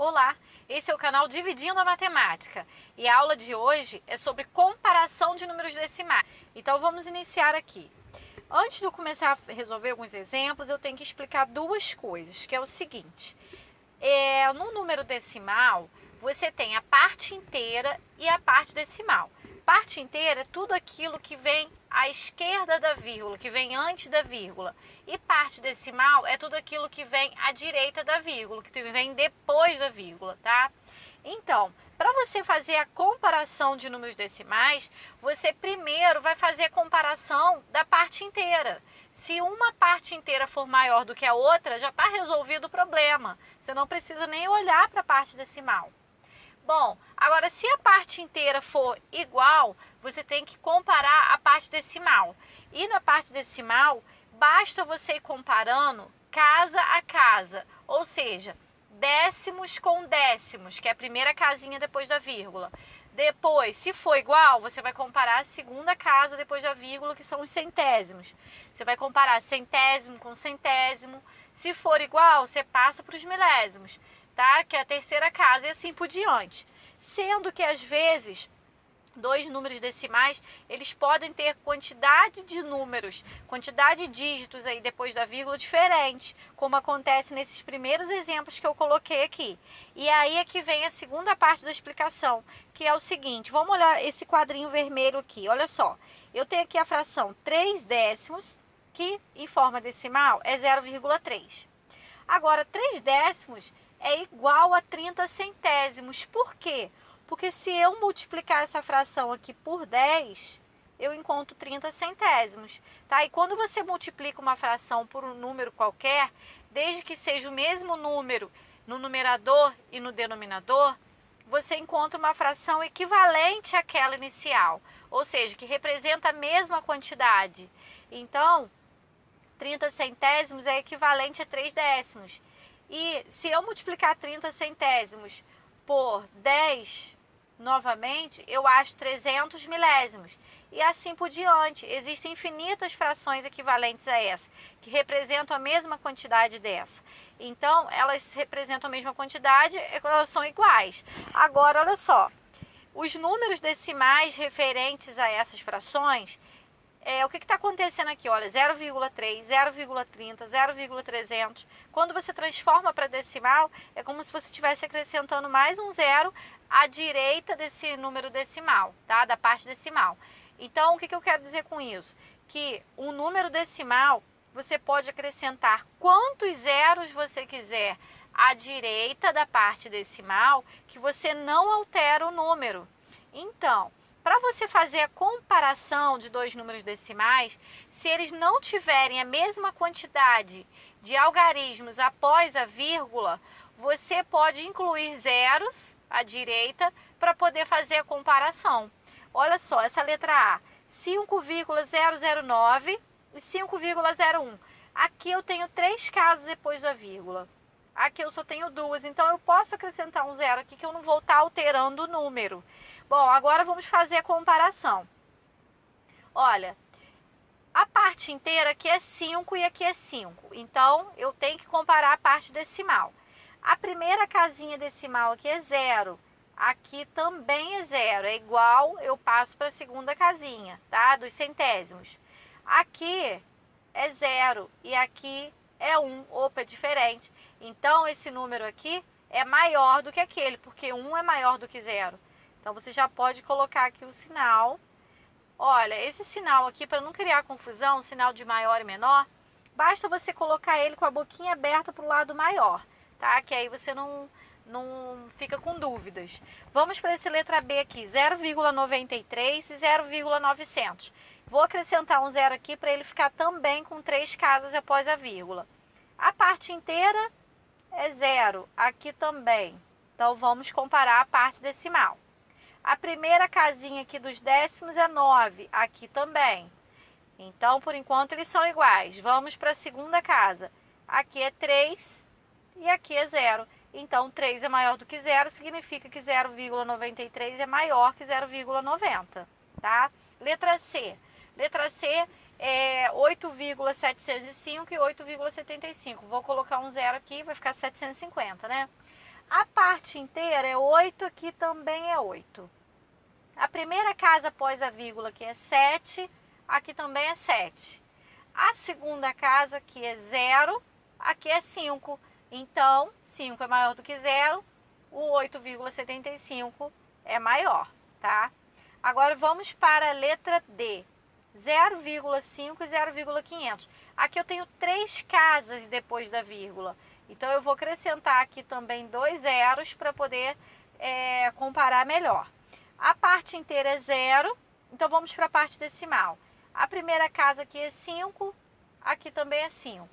Olá, esse é o canal Dividindo a Matemática e a aula de hoje é sobre comparação de números decimais. Então vamos iniciar aqui. Antes de eu começar a resolver alguns exemplos, eu tenho que explicar duas coisas, que é o seguinte. No número decimal, você tem a parte inteira e a parte decimal. Parte inteira é tudo aquilo que vem à esquerda da vírgula, que vem antes da vírgula. E parte decimal é tudo aquilo que vem à direita da vírgula, que vem depois da vírgula, tá? Então, para você fazer a comparação de números decimais, você primeiro vai fazer a comparação da parte inteira. Se uma parte inteira for maior do que a outra, já está resolvido o problema. Você não precisa nem olhar para a parte decimal. Bom, agora se a parte inteira for igual, você tem que comparar a parte decimal. E na parte decimal, basta você ir comparando casa a casa, ou seja, décimos com décimos, que é a primeira casinha depois da vírgula. Depois, se for igual, você vai comparar a segunda casa depois da vírgula, que são os centésimos. Você vai comparar centésimo com centésimo. Se for igual, você passa para os milésimos, tá? Que é a terceira casa e assim por diante. Sendo que às vezes dois números decimais, eles podem ter quantidade de números, quantidade de dígitos aí depois da vírgula diferente, como acontece nesses primeiros exemplos que eu coloquei aqui. E aí é que vem a segunda parte da explicação, que é o seguinte, vamos olhar esse quadrinho vermelho aqui, olha só. Eu tenho aqui a fração 3 décimos, que em forma decimal é 0,3. Agora, 3 décimos é igual a 30 centésimos. Por quê? Porque se eu multiplicar essa fração aqui por 10, eu encontro 30 centésimos, tá? E quando você multiplica uma fração por um número qualquer, desde que seja o mesmo número no numerador e no denominador, você encontra uma fração equivalente àquela inicial, ou seja, que representa a mesma quantidade. Então, 30 centésimos é equivalente a 3 décimos. E se eu multiplicar 30 centésimos por 10, novamente, eu acho 300 milésimos. E assim por diante. Existem infinitas frações equivalentes a essa, que representam a mesma quantidade dessa. Então, elas representam a mesma quantidade, elas são iguais. Agora, olha só. Os números decimais referentes a essas frações, o que está acontecendo aqui? Olha, 0,3, 0,30, 0,300. Quando você transforma para decimal, é como se você estivesse acrescentando mais um zero à direita desse número decimal, tá? Da parte decimal. Então, o que eu quero dizer com isso? Que um número decimal, você pode acrescentar quantos zeros você quiser à direita da parte decimal, que você não altera o número. Então, para você fazer a comparação de dois números decimais, se eles não tiverem a mesma quantidade de algarismos após a vírgula, você pode incluir zeros à direita para poder fazer a comparação. Olha só, essa letra A, 5,009 e 5,01. Aqui eu tenho 3 casas depois da vírgula. Aqui eu só tenho 2, então eu posso acrescentar um zero aqui que eu não vou estar alterando o número. Bom, agora vamos fazer a comparação. Olha, a parte inteira aqui é 5 e aqui é 5. Então, eu tenho que comparar a parte decimal. A primeira casinha decimal aqui é 0. Aqui também é 0. É igual, eu passo para a segunda casinha, tá? Dos centésimos. Aqui é 0 e aqui é 1. Opa, é diferente. Então, esse número aqui é maior do que aquele, porque 1 é maior do que 0. Então, você já pode colocar aqui o sinal. Olha, esse sinal aqui, para não criar confusão, sinal de maior e menor, basta você colocar ele com a boquinha aberta para o lado maior, tá? Que aí você não fica com dúvidas. Vamos para essa letra B aqui, 0,93 e 0,900. Vou acrescentar um zero aqui para ele ficar também com 3 casas após a vírgula. A parte inteira é 0, aqui também. Então, vamos comparar a parte decimal. A primeira casinha aqui dos décimos é 9, aqui também. Então, por enquanto, eles são iguais. Vamos para a segunda casa. Aqui é 3 e aqui é 0. Então, 3 é maior do que 0, significa que 0,93 é maior que 0,90, tá? Letra C. Letra C é 8,705 e 8,75. Vou colocar um zero aqui, vai ficar 750, né? A parte inteira é 8, aqui também é 8. A primeira casa após a vírgula aqui é 7, aqui também é 7. A segunda casa aqui é 0, aqui é 5. Então, 5 é maior do que 0, o 8,75 é maior, tá? Agora vamos para a letra D, 0,5 e 0,500. Aqui eu tenho 3 casas depois da vírgula, então eu vou acrescentar aqui também 2 zeros para poder comparar melhor. A parte inteira é 0, então vamos para a parte decimal. A primeira casa aqui é 5, aqui também é 5.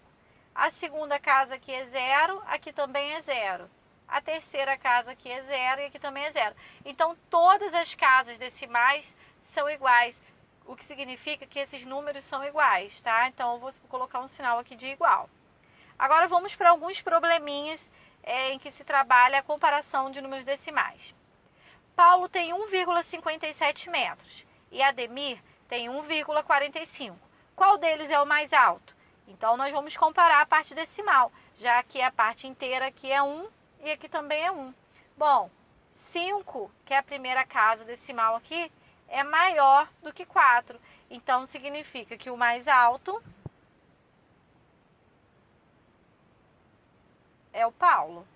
A segunda casa aqui é 0, aqui também é 0. A terceira casa aqui é 0 e aqui também é 0. Então, todas as casas decimais são iguais, o que significa que esses números são iguais, tá? Então, eu vou colocar um sinal aqui de igual. Agora, vamos para alguns probleminhas em que se trabalha a comparação de números decimais. Paulo tem 1,57 metros e Ademir tem 1,45. Qual deles é o mais alto? Então, nós vamos comparar a parte decimal, já que a parte inteira aqui é 1 e aqui também é 1. Bom, 5, que é a primeira casa decimal aqui, é maior do que 4. Então, significa que o mais alto é o Paulo.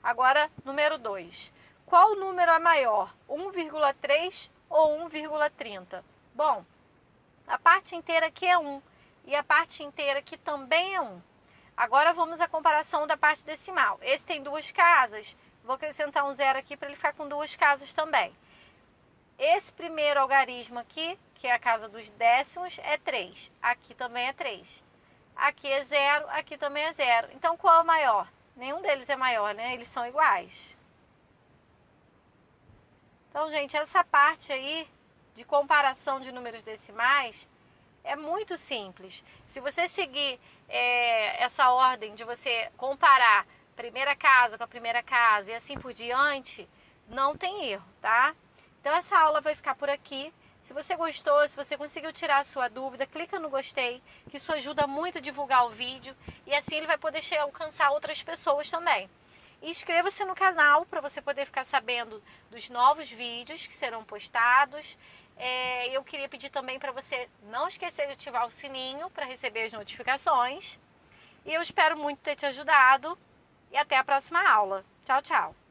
Agora, número 2. Qual número é maior, 1,3 ou 1,30? Bom, a parte inteira aqui é 1 e a parte inteira aqui também é 1. Agora vamos à comparação da parte decimal. Esse tem 2 casas, vou acrescentar um 0 aqui para ele ficar com 2 casas também. Esse primeiro algarismo aqui, que é a casa dos décimos, é 3. Aqui também é 3. Aqui é 0, aqui também é 0. Então qual é o maior? Nenhum deles é maior, né? Eles são iguais. Então, gente, essa parte aí de comparação de números decimais é muito simples. Se você seguir essa ordem de você comparar primeira casa com a primeira casa e assim por diante, não tem erro, tá? Então, essa aula vai ficar por aqui. Se você gostou, se você conseguiu tirar a sua dúvida, clica no gostei, que isso ajuda muito a divulgar o vídeo e assim ele vai poder alcançar outras pessoas também. E inscreva-se no canal para você poder ficar sabendo dos novos vídeos que serão postados. Eu queria pedir também para você não esquecer de ativar o sininho para receber as notificações. E eu espero muito ter te ajudado e até a próxima aula. Tchau, tchau!